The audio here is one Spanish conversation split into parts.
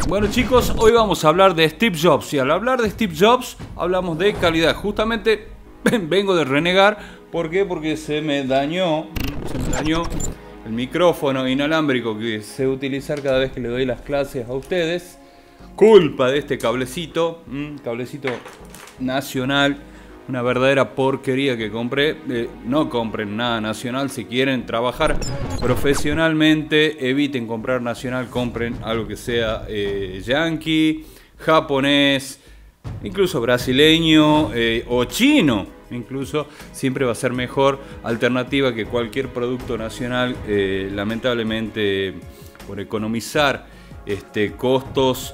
Bueno chicos, hoy vamos a hablar de Steve Jobs y al hablar de Steve Jobs hablamos de calidad. Justamente vengo de renegar, ¿por qué? Porque se me dañó el micrófono inalámbrico que sé utilizar cada vez que le doy las clases a ustedes. Culpa de este cablecito, cablecito nacional, una verdadera porquería que compré. No compren nada nacional si quieren trabajar profesionalmente, eviten comprar nacional, compren algo que sea yankee, japonés, incluso brasileño o chino. Incluso siempre va a ser mejor alternativa que cualquier producto nacional. Lamentablemente, por economizar costos,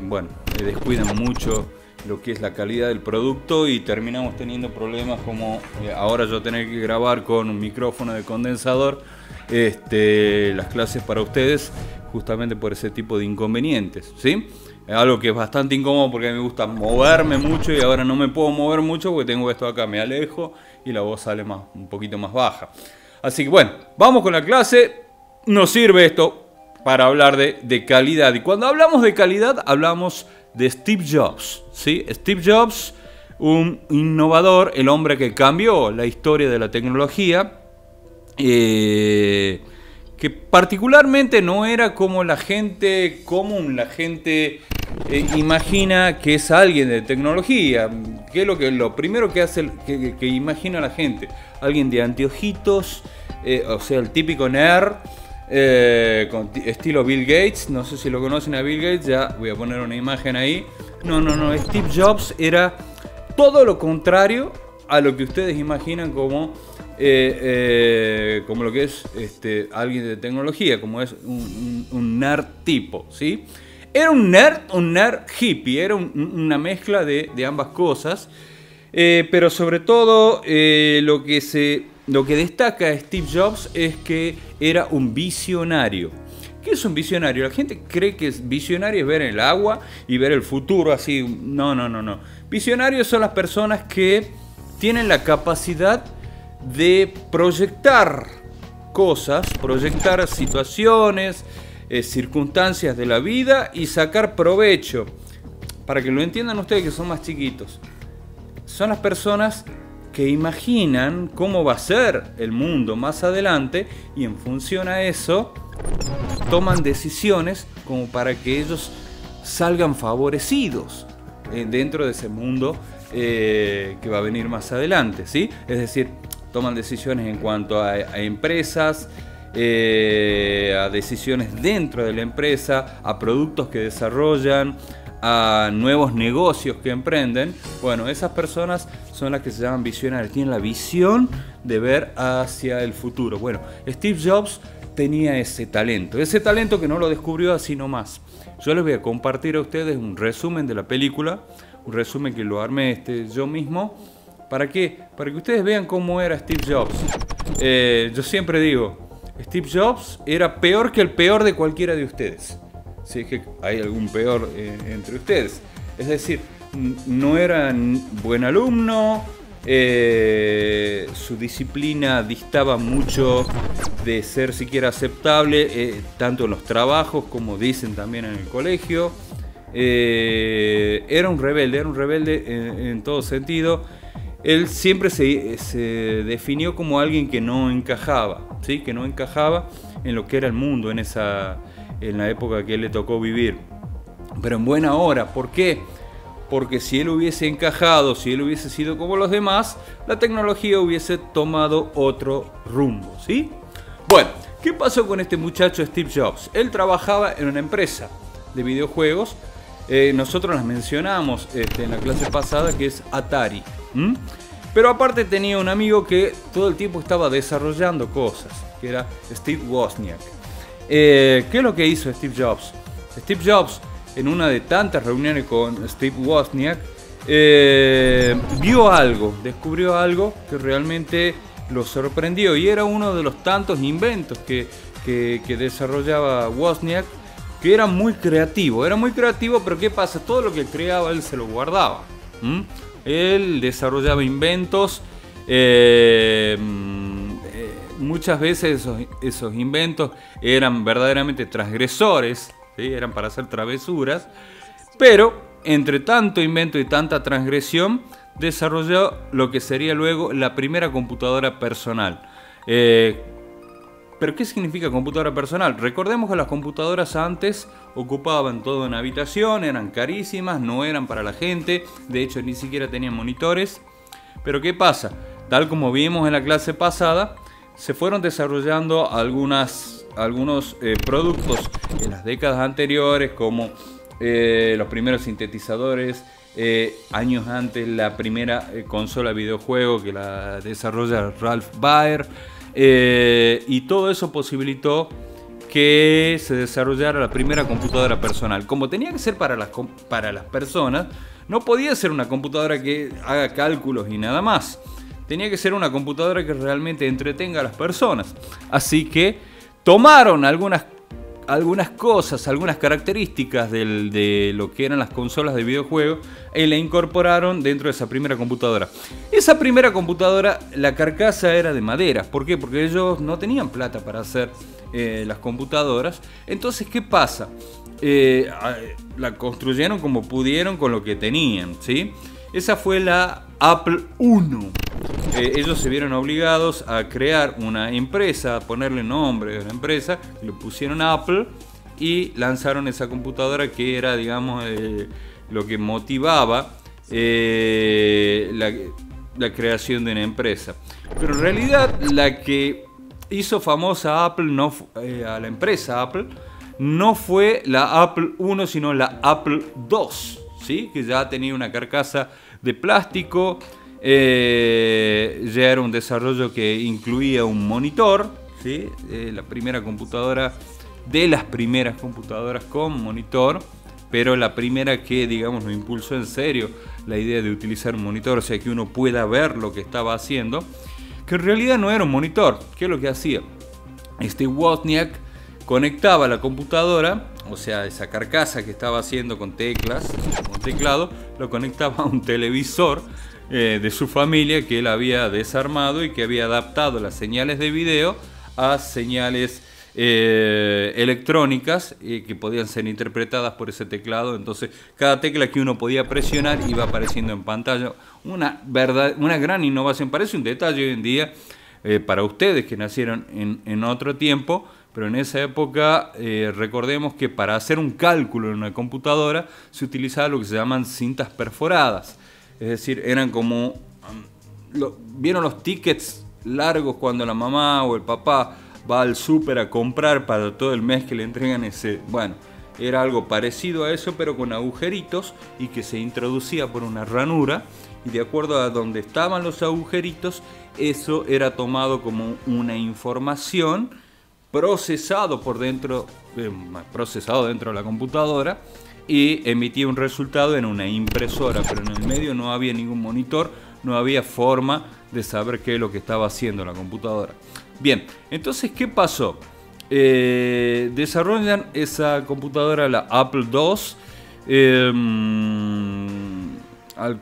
bueno, descuidan mucho lo que es la calidad del producto y terminamos teniendo problemas como ahora yo tener que grabar con un micrófono de condensador las clases para ustedes, justamente por ese tipo de inconvenientes, ¿sí? Algo que es bastante incómodo porque a mí me gusta moverme mucho y ahora no me puedo mover mucho porque tengo esto acá, me alejo y la voz sale un poquito más baja. Así que bueno, vamos con la clase. Nos sirve esto para hablar de calidad, y cuando hablamos de calidad hablamos de Steve Jobs, ¿sí? Steve Jobs, un innovador, el hombre que cambió la historia de la tecnología, que particularmente no era como la gente común, la gente imagina que es alguien de tecnología, que es lo primero que hace, que imagina la gente, alguien de anteojitos, o sea, el típico nerd, con estilo Bill Gates. No sé si lo conocen a Bill Gates, ya voy a poner una imagen ahí. No, Steve Jobs era todo lo contrario a lo que ustedes imaginan como lo que es alguien de tecnología, como es un nerd tipo, ¿sí? Era un nerd hippie, era una mezcla de ambas cosas, pero sobre todo lo que destaca a Steve Jobs es que era un visionario. ¿Qué es un visionario? La gente cree que visionario es ver el agua y ver el futuro así. No. Visionarios son las personas que tienen la capacidad de proyectar cosas, proyectar situaciones, circunstancias de la vida y sacar provecho. Para que lo entiendan ustedes que son más chiquitos, son las personas que imaginan cómo va a ser el mundo más adelante y en función a eso toman decisiones como para que ellos salgan favorecidos dentro de ese mundo que va a venir más adelante, ¿sí? Es decir, toman decisiones en cuanto a empresas, a decisiones dentro de la empresa, a productos que desarrollan, a nuevos negocios que emprenden. Bueno, esas personas son las que se llaman visionarios, tienen la visión de ver hacia el futuro. Bueno, Steve Jobs tenía ese talento que no lo descubrió así nomás. Yo les voy a compartir a ustedes un resumen de la película, un resumen que lo armé yo mismo. ¿Para qué? Para que ustedes vean cómo era Steve Jobs. Yo siempre digo, Steve Jobs era peor que el peor de cualquiera de ustedes, si es que hay algún peor entre ustedes. Es decir, no era buen alumno, su disciplina distaba mucho de ser siquiera aceptable, tanto en los trabajos como dicen también en el colegio. Era un rebelde en todo sentido. Él siempre se definió como alguien que no encajaba, ¿sí? Que no encajaba en lo que era el mundo en la época que él le tocó vivir. Pero en buena hora. ¿Por qué? Porque si él hubiese encajado, si él hubiese sido como los demás, la tecnología hubiese tomado otro rumbo, ¿sí? Bueno, ¿qué pasó con este muchacho Steve Jobs? Él trabajaba en una empresa de videojuegos. Nosotros las mencionamos en la clase pasada, que es Atari. Pero aparte tenía un amigo que todo el tiempo estaba desarrollando cosas, que era Steve Wozniak. ¿Qué es lo que hizo Steve Jobs? Steve Jobs, en una de tantas reuniones con Steve Wozniak, descubrió algo que realmente lo sorprendió, y era uno de los tantos inventos que desarrollaba Wozniak, que era muy creativo, pero ¿qué pasa? Todo lo que creaba él se lo guardaba. Él desarrollaba inventos, muchas veces esos inventos eran verdaderamente transgresores ¿sí? Eran para hacer travesuras. Pero, entre tanto invento y tanta transgresión, desarrolló lo que sería luego la primera computadora personal. ¿Pero qué significa computadora personal? Recordemos que las computadoras antes ocupaban toda una habitación, eran carísimas, no eran para la gente, de hecho ni siquiera tenían monitores. Pero ¿qué pasa? Tal como vimos en la clase pasada, se fueron desarrollando algunos productos en las décadas anteriores, como los primeros sintetizadores, años antes la primera consola videojuego que la desarrolla Ralph Baer, y todo eso posibilitó que se desarrollara la primera computadora personal. Como tenía que ser para las personas, no podía ser una computadora que haga cálculos y nada más. Tenía que ser una computadora que realmente entretenga a las personas. Así que tomaron algunas cosas, algunas características de lo que eran las consolas de videojuegos y la incorporaron dentro de esa primera computadora. Esa primera computadora, la carcasa era de madera. ¿Por qué? Porque ellos no tenían plata para hacer las computadoras. Entonces, ¿qué pasa? La construyeron como pudieron con lo que tenían, ¿sí? Esa fue la Apple I. Ellos se vieron obligados a crear una empresa, a ponerle nombre a la empresa, le pusieron Apple y lanzaron esa computadora que era, digamos, lo que motivaba la creación de una empresa. Pero en realidad la que hizo famosa a Apple, a la empresa Apple, no fue la Apple I, sino la Apple II, ¿sí? Que ya tenía una carcasa de plástico. Ya era un desarrollo que incluía un monitor, ¿sí? La primera computadora, de las primeras computadoras con monitor, pero la primera que, digamos, nos impulsó en serio la idea de utilizar un monitor, o sea, que uno pueda ver lo que estaba haciendo, que en realidad no era un monitor. ¿Qué es lo que hacía? Wozniak conectaba la computadora, o sea, esa carcasa que estaba haciendo con teclas, con teclado, lo conectaba a un televisor de su familia que él había desarmado y que había adaptado las señales de video a señales electrónicas que podían ser interpretadas por ese teclado. Entonces cada tecla que uno podía presionar iba apareciendo en pantalla. Una gran innovación. Parece un detalle hoy en día para ustedes que nacieron en otro tiempo, pero en esa época recordemos que para hacer un cálculo en una computadora se utilizaba lo que se llaman cintas perforadas. Es decir, eran como... ¿Vieron los tickets largos cuando la mamá o el papá va al súper a comprar para todo el mes que le entregan ese? Bueno, era algo parecido a eso, pero con agujeritos y que se introducía por una ranura. Y de acuerdo a donde estaban los agujeritos, eso era tomado como una información procesado dentro de la computadora, y emitía un resultado en una impresora, pero en el medio no había ningún monitor, no había forma de saber qué es lo que estaba haciendo la computadora. Bien, entonces, ¿qué pasó? Desarrollan esa computadora, la Apple II. Al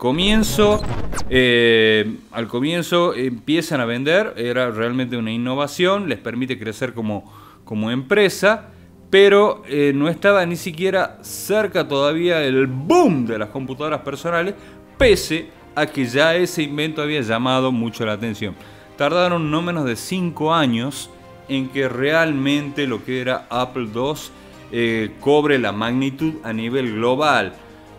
comienzo empiezan a vender, era realmente una innovación, les permite crecer como empresa. Pero no estaba ni siquiera cerca todavía el boom de las computadoras personales, pese a que ya ese invento había llamado mucho la atención. Tardaron no menos de 5 años en que realmente lo que era Apple II cobre la magnitud a nivel global.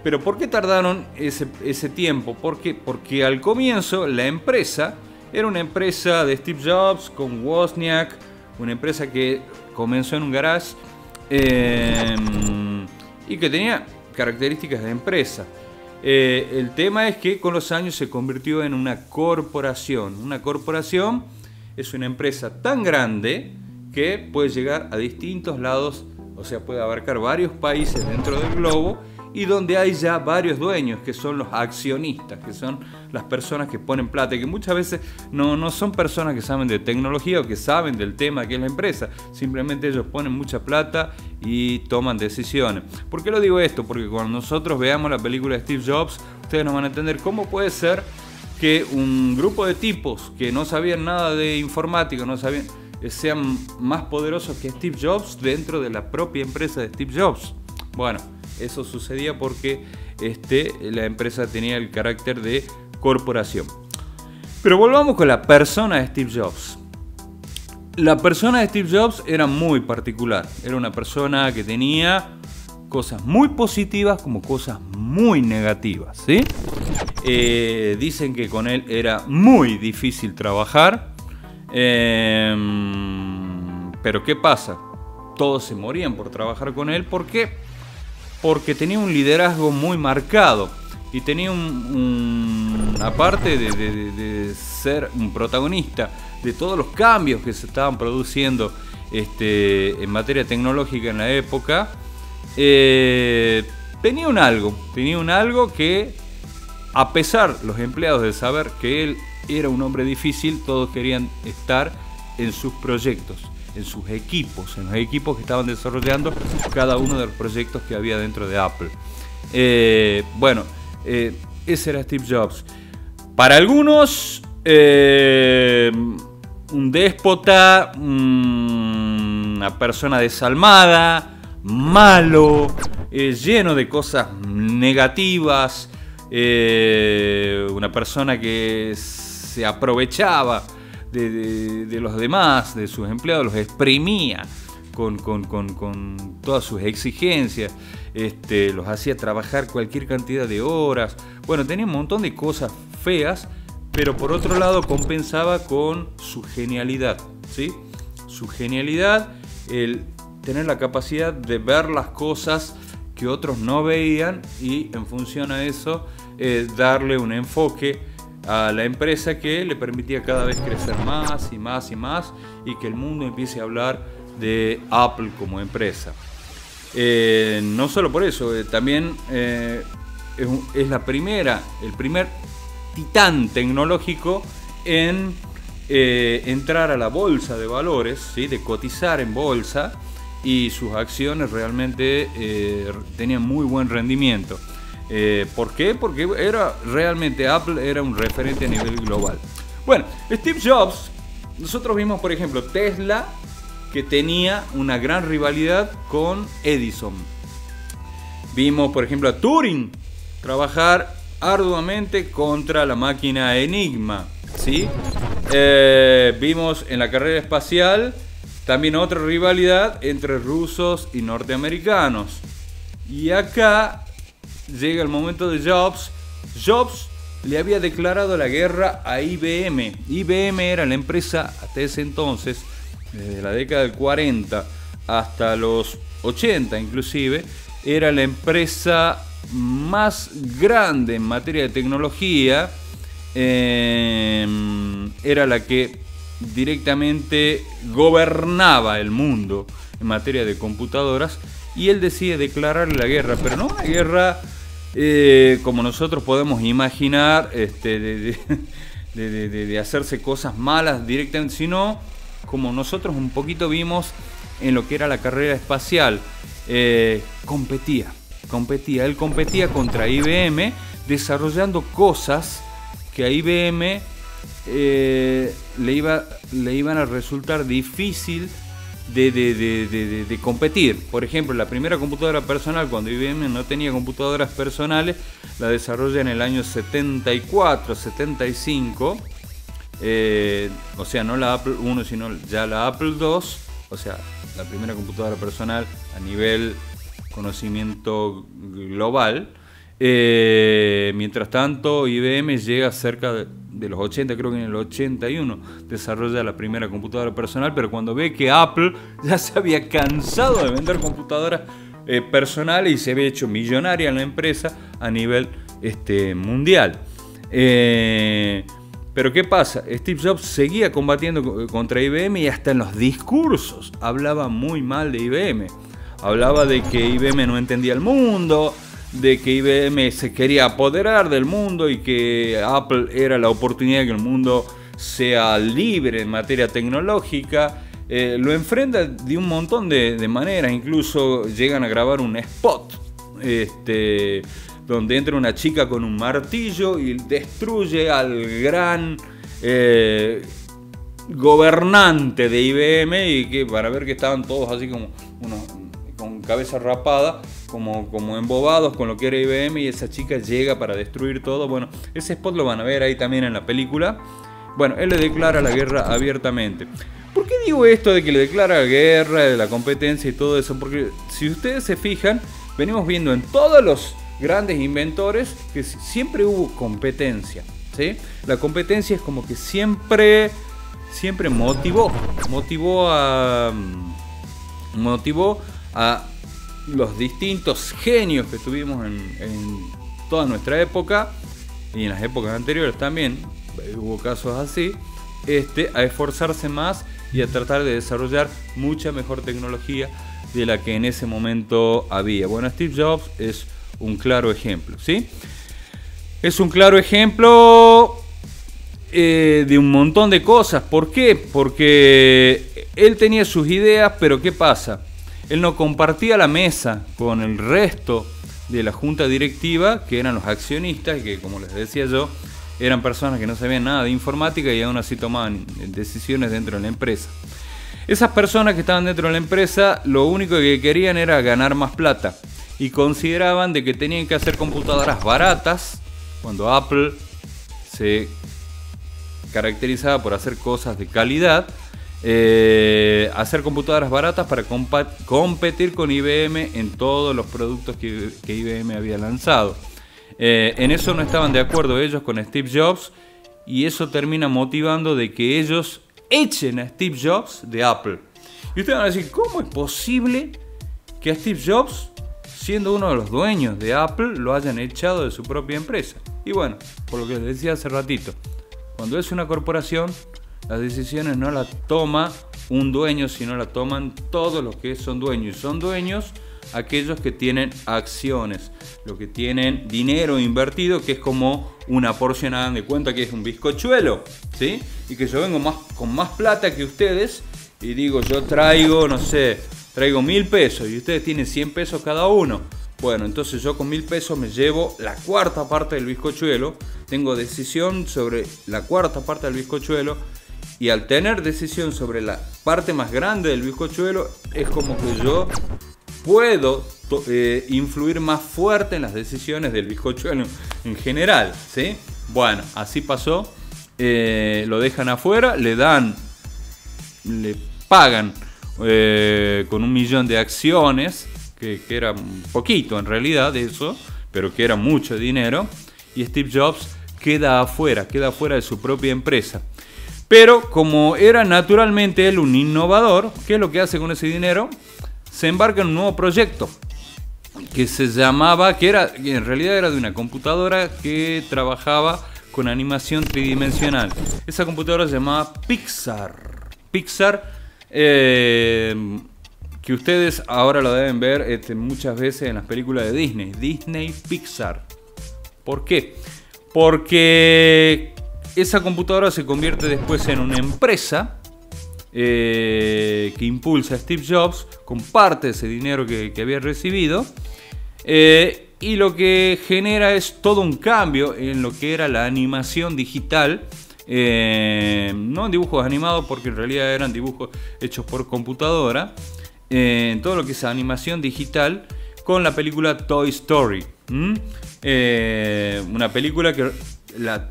Pero ¿por qué tardaron ese tiempo? Porque al comienzo la empresa era una empresa de Steve Jobs con Wozniak, una empresa que comenzó en un garage, y que tenía características de empresa. El tema es que con los años se convirtió en una corporación. Una corporación es una empresa tan grande que puede llegar a distintos lados, o sea, puede abarcar varios países dentro del globo, y donde hay ya varios dueños, que son los accionistas, que son las personas que ponen plata, y que muchas veces no son personas que saben de tecnología o que saben del tema que es la empresa, simplemente ellos ponen mucha plata y toman decisiones. ¿Por qué lo digo esto? Porque cuando nosotros veamos la película de Steve Jobs, ustedes nos van a entender cómo puede ser que un grupo de tipos que no sabían nada de informática, no sabían sean más poderosos que Steve Jobs dentro de la propia empresa de Steve Jobs. Bueno, eso sucedía porque la empresa tenía el carácter de corporación. Pero volvamos con la persona de Steve Jobs. La persona de Steve Jobs era muy particular. Era una persona que tenía cosas muy positivas como cosas muy negativas, ¿sí? Dicen que con él era muy difícil trabajar. Pero ¿qué pasa? Todos se morían por trabajar con él. ¿Por qué? Porque tenía un liderazgo muy marcado. Y tenía aparte de ser un protagonista de todos los cambios que se estaban produciendo en materia tecnológica en la época, tenía un algo que, a pesar los empleados de saber que él era un hombre difícil, todos querían estar en sus proyectos, en sus equipos, en los equipos que estaban desarrollando cada uno de los proyectos que había dentro de Apple. Ese era Steve Jobs. Para algunos, un déspota, una persona desalmada, malo, lleno de cosas negativas, una persona que se aprovechaba de los demás, de sus empleados, los exprimía con todas sus exigencias, los hacía trabajar cualquier cantidad de horas. Bueno, tenía un montón de cosas feas, pero por otro lado compensaba con su genialidad, ¿sí? Su genialidad, el tener la capacidad de ver las cosas que otros no veían y en función a eso darle un enfoque a la empresa que le permitía cada vez crecer más y más y más, y que el mundo empiece a hablar de Apple como empresa. No solo por eso, también es el primer titán tecnológico en entrar a la bolsa de valores, ¿sí? De cotizar en bolsa, y sus acciones realmente tenían muy buen rendimiento. ¿Por qué? Porque realmente Apple era un referente a nivel global. Bueno, Steve Jobs, nosotros vimos por ejemplo Tesla, que tenía una gran rivalidad con Edison. Vimos por ejemplo a Turing trabajar arduamente contra la máquina Enigma, ¿sí? Vimos en la carrera espacial también otra rivalidad entre rusos y norteamericanos. Y acá llega el momento de Jobs. Jobs le había declarado la guerra a IBM. IBM era la empresa hasta ese entonces, desde la década del 40 hasta los 80 inclusive, era la empresa más grande en materia de tecnología. Era la que directamente gobernaba el mundo en materia de computadoras, y él decide declararle la guerra, pero no una guerra como nosotros podemos imaginar, de hacerse cosas malas directamente, sino como nosotros un poquito vimos en lo que era la carrera espacial. Él competía contra IBM, desarrollando cosas que a IBM le iban a resultar difícil de competir. Por ejemplo, la primera computadora personal, cuando IBM no tenía computadoras personales, la desarrolla en el año 74, 75. O sea, no la Apple I, sino ya la Apple II. O sea, la primera computadora personal a nivel conocimiento global. Mientras tanto, IBM llega cerca de los 80, creo que en el 81 desarrolla la primera computadora personal, pero cuando ve que Apple ya se había cansado de vender computadoras personales y se había hecho millonaria en la empresa a nivel mundial. Pero ¿qué pasa? Steve Jobs seguía combatiendo contra IBM, y hasta en los discursos hablaba muy mal de IBM. Hablaba de que IBM no entendía el mundo, de que IBM se quería apoderar del mundo y que Apple era la oportunidad de que el mundo sea libre en materia tecnológica. Lo enfrenta de un montón de maneras, incluso llegan a grabar un spot donde entra una chica con un martillo y destruye al gran gobernante de IBM, y que para ver que estaban todos así como con cabeza rapada, como embobados con lo que era IBM, y esa chica llega para destruir todo. Bueno, ese spot lo van a ver ahí también en la película. Bueno, él le declara la guerra abiertamente. ¿Por qué digo esto de que le declara la guerra, de la competencia y todo eso? Porque si ustedes se fijan, venimos viendo en todos los grandes inventores que siempre hubo competencia, ¿sí? La competencia es como que siempre motivó a los distintos genios que tuvimos en toda nuestra época, y en las épocas anteriores también hubo casos así, a esforzarse más y a tratar de desarrollar mucha mejor tecnología de la que en ese momento había. Bueno, Steve Jobs es un claro ejemplo, ¿sí? Es un claro ejemplo de un montón de cosas. ¿Por qué? Porque él tenía sus ideas, pero ¿qué pasa? Él no compartía la mesa con el resto de la junta directiva, que eran los accionistas, que, como les decía yo, eran personas que no sabían nada de informática y aún así tomaban decisiones dentro de la empresa. Esas personas que estaban dentro de la empresa, lo único que querían era ganar más plata, y consideraban de que tenían que hacer computadoras baratas, cuando Apple se caracterizaba por hacer cosas de calidad. Hacer computadoras baratas para competir con IBM en todos los productos que IBM había lanzado. En eso no estaban de acuerdo ellos con Steve Jobs, y eso termina motivando de que ellos echen a Steve Jobs de Apple. Y ustedes van a decir, ¿cómo es posible que a Steve Jobs, siendo uno de los dueños de Apple, lo hayan echado de su propia empresa? Y bueno, por lo que les decía hace ratito, cuando es una corporación, las decisiones no las toma un dueño, sino las toman todos los que son dueños. Y son dueños aquellos que tienen acciones, los que tienen dinero invertido, que es como una porción, hagan de cuenta que es un bizcochuelo, ¿sí? Y que yo vengo con más plata que ustedes y digo, yo traigo, no sé, traigo 1.000 pesos y ustedes tienen 100 pesos cada uno. Bueno, entonces yo con 1.000 pesos me llevo la cuarta parte del bizcochuelo, tengo decisión sobre la cuarta parte del bizcochuelo, y al tener decisión sobre la parte más grande del bizcochuelo, es como que yo puedo influir más fuerte en las decisiones del bizcochuelo en general, ¿sí? Bueno, así pasó. Lo dejan afuera, le pagan con 1 millón de acciones, que era un poquito en realidad eso, pero que era mucho dinero, y Steve Jobs queda afuera de su propia empresa. Pero como era naturalmente él un innovador, ¿qué es lo que hace con ese dinero? Se embarca en un nuevo proyecto que se llamaba, que en realidad era de una computadora que trabajaba con animación tridimensional. Esa computadora se llamaba Pixar. Pixar, que ustedes ahora lo deben ver muchas veces en las películas de Disney. Disney Pixar. ¿Por qué? Porque esa computadora se convierte después en una empresa que impulsa a Steve Jobs con parte de ese dinero que había recibido, y lo que genera es todo un cambio en lo que era la animación digital, no en dibujos animados, porque en realidad eran dibujos hechos por computadora, en todo lo que es animación digital, con la película Toy Story. Una película que la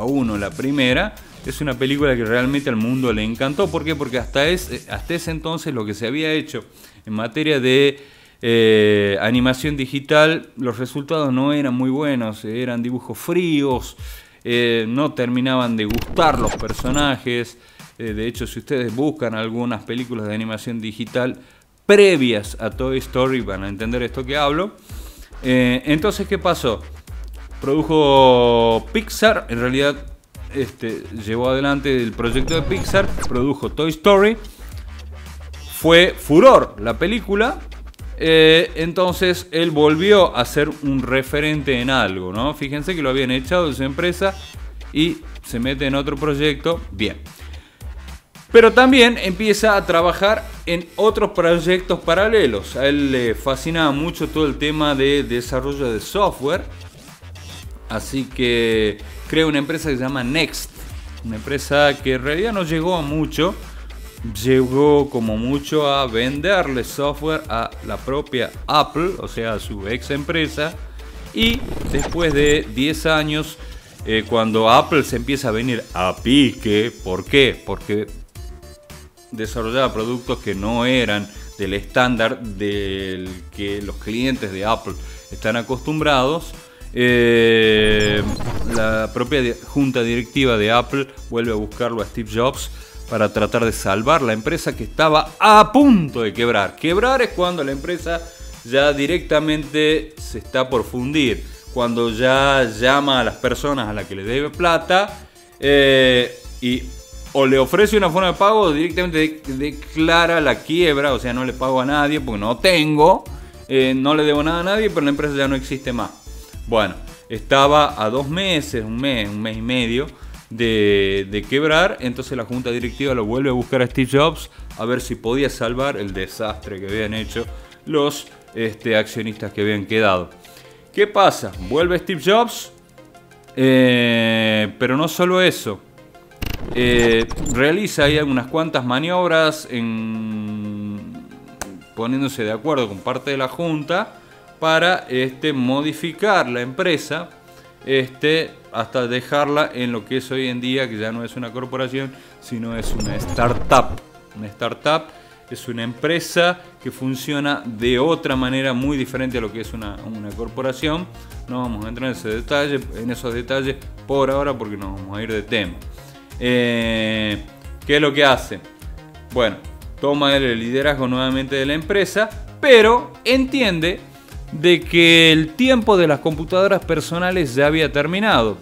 1, la primera, es una película que realmente al mundo le encantó. ¿Por qué? Porque hasta ese entonces lo que se había hecho en materia de animación digital, los resultados no eran muy buenos, eran dibujos fríos, no terminaban de gustar los personajes. De hecho, si ustedes buscan algunas películas de animación digital previas a Toy Story, van a entender esto que hablo. Entonces, ¿qué pasó? Produjo Pixar, en realidad llevó adelante el proyecto de Pixar, produjo Toy Story, fue furor la película, entonces él volvió a ser un referente en algo, ¿no? Fíjense que lo habían echado de su empresa y se mete en otro proyecto, bien. Pero también empieza a trabajar en otros proyectos paralelos. A él le fascinaba mucho todo el tema de desarrollo de software. Así que crea una empresa que se llama Next. Una empresa que en realidad no llegó a mucho. Llegó como mucho a venderle software a la propia Apple, o sea, a su ex empresa. Y después de 10 años, cuando Apple se empieza a venir a pique, ¿por qué? Porque desarrollaba productos que no eran del estándar del que los clientes de Apple están acostumbrados. La propia junta directiva de Apple vuelve a buscarlo a Steve Jobs para tratar de salvar la empresa que estaba a punto de quebrar. Quebrar es cuando la empresa ya directamente se está por fundir, cuando ya llama a las personas a las que le debe plata y o le ofrece una forma de pago o directamente declara la quiebra, o sea, no le pago a nadie porque no tengo, no le debo nada a nadie, pero la empresa ya no existe más. Bueno, estaba a 2 meses, un mes y medio de quebrar, entonces la junta directiva lo vuelve a buscar a Steve Jobs a ver si podía salvar el desastre que habían hecho los accionistas que habían quedado. ¿Qué pasa? Vuelve Steve Jobs, pero no solo eso. Realiza ahí algunas cuantas maniobras poniéndose de acuerdo con parte de la junta para modificar la empresa hasta dejarla en lo que es hoy en día, que ya no es una corporación, sino es una startup. Una startup es una empresa que funciona de otra manera muy diferente a lo que es una corporación. No vamos a entrar en esos detalles por ahora porque nos vamos a ir de tema. ¿Qué es lo que hace? Bueno, toma el liderazgo nuevamente de la empresa, pero entiende de que el tiempo de las computadoras personales ya había terminado,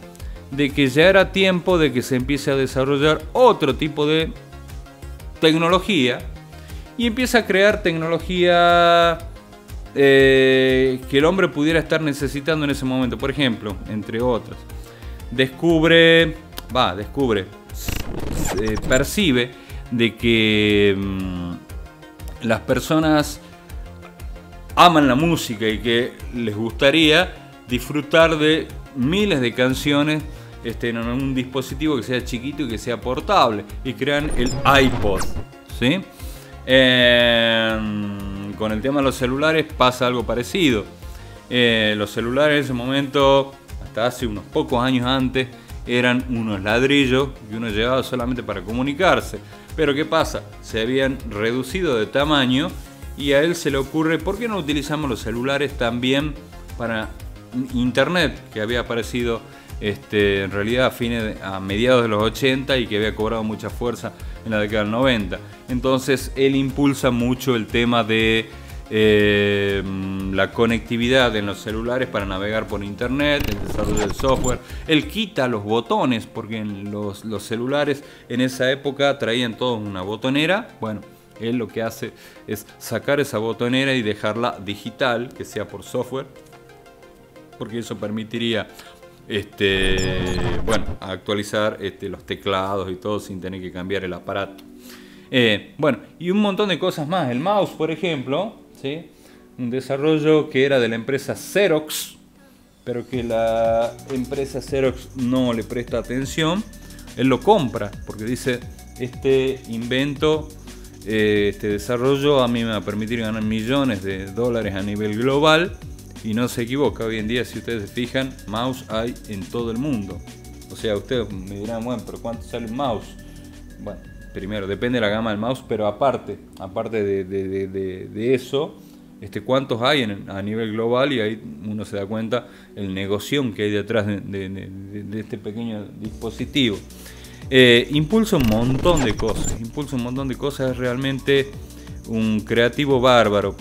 de que ya era tiempo de que se empiece a desarrollar otro tipo de tecnología y empieza a crear tecnología que el hombre pudiera estar necesitando en ese momento. Por ejemplo, entre otras, percibe de que las personas aman la música y que les gustaría disfrutar de miles de canciones en un dispositivo que sea chiquito y que sea portable, y crean el iPod, ¿sí? Con el tema de los celulares pasa algo parecido. Los celulares en ese momento, hasta hace unos pocos años antes, eran unos ladrillos que uno llevaba solamente para comunicarse. Pero ¿qué pasa? Se habían reducido de tamaño y a él se le ocurre, ¿por qué no utilizamos los celulares también para internet? Que había aparecido en realidad a mediados de los 80 y que había cobrado mucha fuerza en la década del 90. Entonces él impulsa mucho el tema de la conectividad en los celulares para navegar por internet, el desarrollo del software. Él quita los botones porque los celulares en esa época traían todos una botonera. Bueno, él lo que hace es sacar esa botonera y dejarla digital, que sea por software, porque eso permitiría actualizar los teclados y todo sin tener que cambiar el aparato. Bueno, y un montón de cosas más. El mouse, por ejemplo, ¿sí? Un desarrollo que era de la empresa Xerox, pero que la empresa Xerox no le presta atención. Él lo compra porque dice, este invento, este desarrollo a mí me va a permitir ganar millones de dólares a nivel global. Y no se equivoca, hoy en día, si ustedes se fijan, mouse hay en todo el mundo. O sea, ustedes me dirán, bueno, pero ¿cuánto sale un mouse? Bueno, primero, depende de la gama del mouse, pero aparte de eso, ¿cuántos hay a nivel global? Y ahí uno se da cuenta el negocio que hay detrás de este pequeño dispositivo. Impulsa un montón de cosas, es realmente un creativo bárbaro.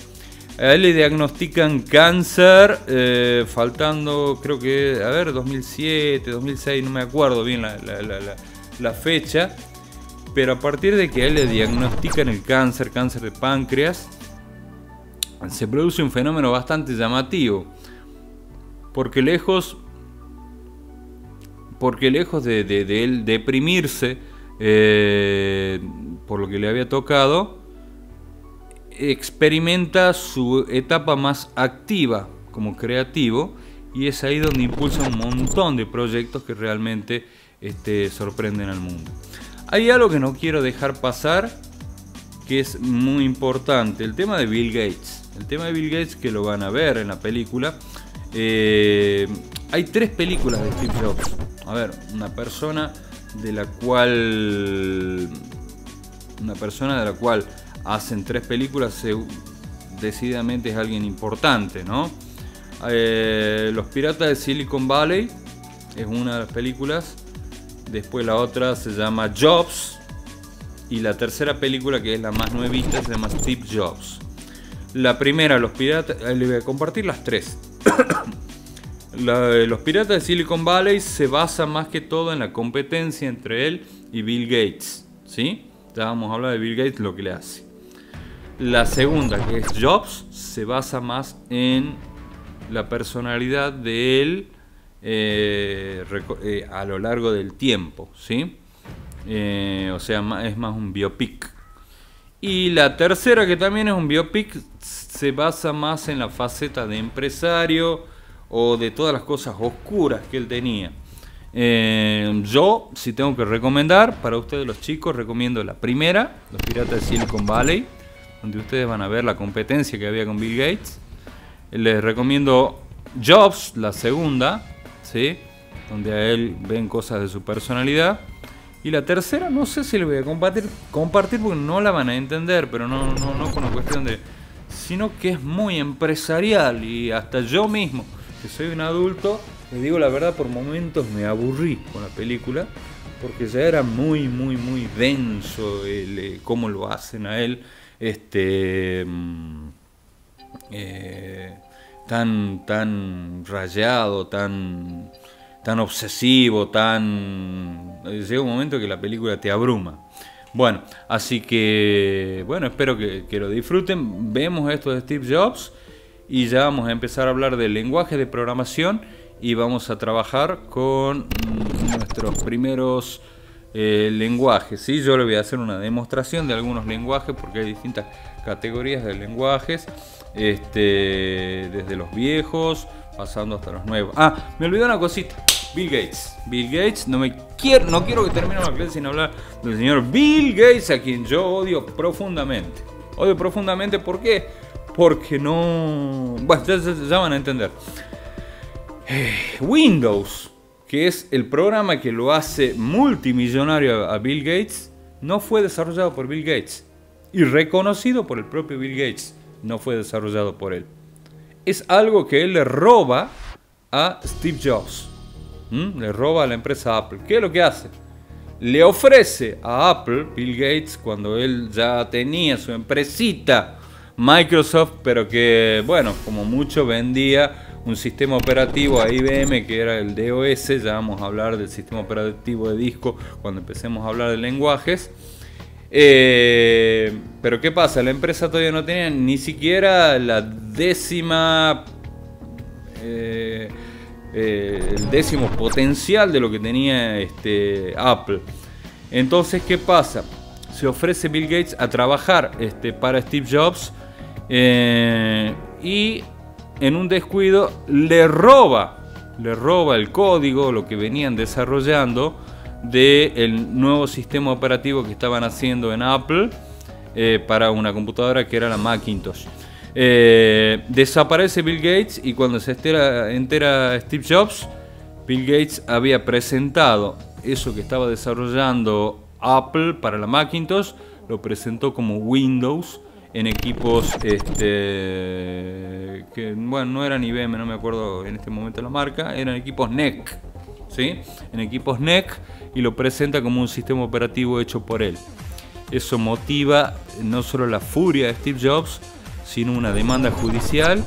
A él le diagnostican cáncer, faltando, creo que, 2007, 2006, no me acuerdo bien la fecha. Pero a partir de que a él le diagnostican el cáncer de páncreas, se produce un fenómeno bastante llamativo. Porque lejos de él deprimirse por lo que le había tocado, experimenta su etapa más activa como creativo, y es ahí donde impulsa un montón de proyectos que realmente sorprenden al mundo. Hay algo que no quiero dejar pasar, que es muy importante, el tema de Bill Gates. El tema de Bill Gates, que lo van a ver en la película. Hay 3 películas de Steve Jobs. A ver, una persona de la cual hacen 3 películas, decididamente es alguien importante, ¿no? Los Piratas de Silicon Valley es una de las películas. Después la otra se llama Jobs. Y la tercera película, que es la más nuevita, se llama Steve Jobs. La primera, Los Piratas, le voy a compartir las 3. Los Piratas de Silicon Valley se basa más que todo en la competencia entre él y Bill Gates, ¿sí? Ya vamos a hablar de Bill Gates, lo que le hace. La segunda, que es Jobs, se basa más en la personalidad de él a lo largo del tiempo, ¿sí? O sea, es más un biopic. Y la tercera, que también es un biopic, se basa más en la faceta de empresario o de todas las cosas oscuras que él tenía. Yo, si tengo que recomendar para ustedes los chicos, recomiendo la primera, Los Piratas de Silicon Valley, donde ustedes van a ver la competencia que había con Bill Gates. Les recomiendo Jobs, la segunda, ¿sí? Donde a él ven cosas de su personalidad. Y la tercera, no sé si les voy a compartir porque no la van a entender, pero no con una cuestión de... sino que es muy empresarial, y hasta yo mismo, que soy un adulto, les digo la verdad, por momentos me aburrí con la película, porque ya era muy denso cómo lo hacen a él, tan rayado, tan obsesivo, llega un momento que la película te abruma. Bueno, así que espero que lo disfruten. Vemos esto de Steve Jobs y ya vamos a empezar a hablar del lenguaje de programación y vamos a trabajar con nuestros primeros lenguajes, ¿sí? Yo le voy a hacer una demostración de algunos lenguajes porque hay distintas categorías de lenguajes, desde los viejos pasando hasta los nuevos. Ah, me olvidé una cosita. Bill Gates, no quiero que termine la clase sin hablar del señor Bill Gates, a quien yo odio profundamente. ¿Por qué? Porque no... Bueno, ya van a entender. Windows, que es el programa que lo hace multimillonario a Bill Gates, no fue desarrollado por Bill Gates. Y reconocido por el propio Bill Gates, no fue desarrollado por él. Es algo que él le roba a Steve Jobs. Le roba a la empresa Apple. ¿Qué es lo que hace? Le ofrece a Apple, Bill Gates, cuando él ya tenía su empresita Microsoft, pero que, bueno, como mucho vendía un sistema operativo a IBM que era el DOS. Ya vamos a hablar del sistema operativo de disco cuando empecemos a hablar de lenguajes. Pero ¿qué pasa? La empresa todavía no tenía ni siquiera la décima... el décimo potencial de lo que tenía Apple. Entonces, ¿qué pasa? Se ofrece Bill Gates a trabajar para Steve Jobs, y en un descuido le roba el código, lo que venían desarrollando del nuevo sistema operativo que estaban haciendo en Apple, para una computadora que era la Macintosh. Desaparece Bill Gates, y cuando se entera Steve Jobs, Bill Gates había presentado eso que estaba desarrollando Apple para la Macintosh, lo presentó como Windows en equipos que, bueno, no eran IBM, no me acuerdo en este momento la marca, eran equipos NEC, ¿sí? En equipos NEC, y lo presenta como un sistema operativo hecho por él. Eso motiva no solo la furia de Steve Jobs, sino una demanda judicial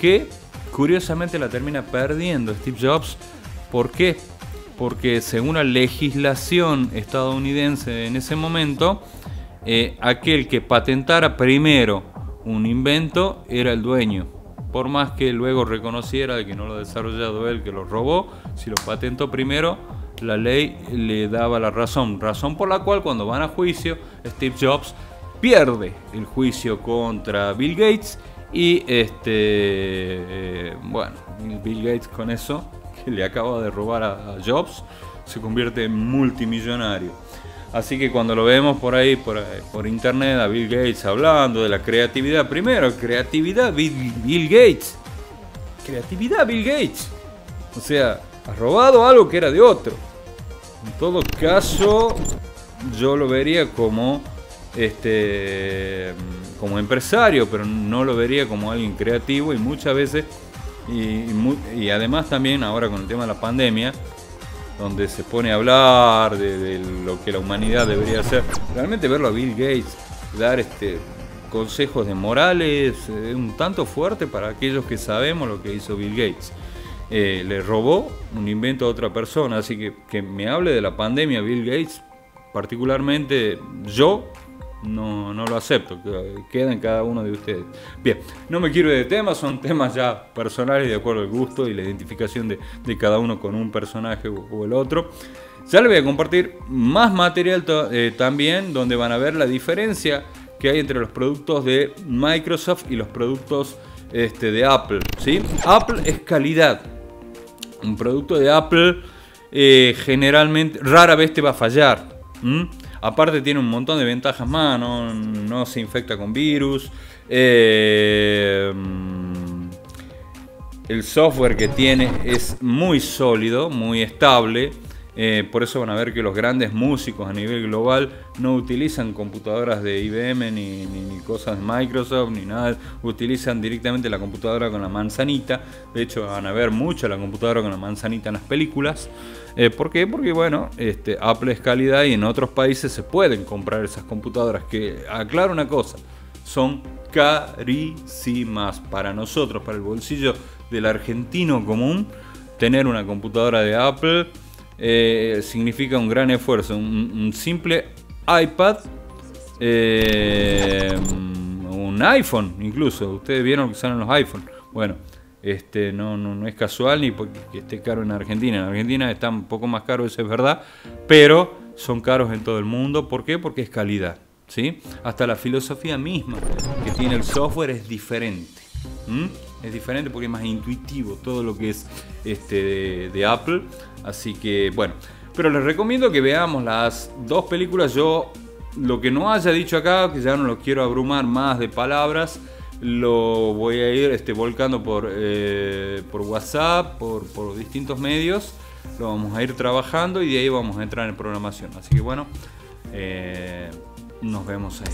que curiosamente la termina perdiendo Steve Jobs. ¿Por qué? Porque según la legislación estadounidense en ese momento, aquel que patentara primero un invento era el dueño. Por más que luego reconociera de que no lo ha desarrollado él, que lo robó, si lo patentó primero, la ley le daba la razón. Razón por la cual cuando van a juicio, Steve Jobs pierde el juicio contra Bill Gates, y bueno, Bill Gates con eso que le acaba de robar a Jobs se convierte en multimillonario. Así que cuando lo vemos por ahí, por internet, a Bill Gates hablando de la creatividad, primero, creatividad Bill Gates. Creatividad Bill Gates. O sea, has robado algo que era de otro. En todo caso, yo lo vería como como empresario, pero no lo vería como alguien creativo, y muchas veces, y además también ahora con el tema de la pandemia, donde se pone a hablar de lo que la humanidad debería hacer, realmente verlo a Bill Gates dar consejos de morales es un tanto fuerte para aquellos que sabemos lo que hizo Bill Gates. Le robó un invento a otra persona, así que me hable de la pandemia Bill Gates, particularmente yo no lo acepto, queda en cada uno de ustedes. Bien, no me quiero ir de temas, son temas ya personales de acuerdo al gusto y la identificación de cada uno con un personaje o el otro. Ya les voy a compartir más material también, donde van a ver la diferencia que hay entre los productos de Microsoft y los productos de Apple, ¿sí? Apple es calidad. Un producto de Apple generalmente, rara vez te va a fallar. Aparte tiene un montón de ventajas más, no se infecta con virus. El software que tiene es muy sólido, muy estable. Por eso van a ver que los grandes músicos a nivel global no utilizan computadoras de IBM ni cosas de Microsoft ni nada. Utilizan directamente la computadora con la manzanita. De hecho van a ver mucho la computadora con la manzanita en las películas. ¿Por qué? Porque bueno, Apple es calidad, y en otros países se pueden comprar esas computadoras que, aclaro una cosa, son carísimas para nosotros, para el bolsillo del argentino común. Tener una computadora de Apple significa un gran esfuerzo. Un simple iPad, un iPhone incluso. Ustedes vieron que salen los iPhones. Bueno, no es casual ni porque esté caro en Argentina. En Argentina está un poco más caro, eso es verdad, pero son caros en todo el mundo. ¿Por qué? Porque es calidad, ¿sí? Hasta la filosofía misma que tiene el software es diferente. Es diferente porque es más intuitivo todo lo que es de Apple. Así que bueno, pero les recomiendo que veamos las dos películas. Yo lo que no haya dicho acá, que ya no lo quiero abrumar más de palabras, lo voy a ir volcando por WhatsApp, por distintos medios. Lo vamos a ir trabajando y de ahí vamos a entrar en programación. Así que bueno, nos vemos ahí.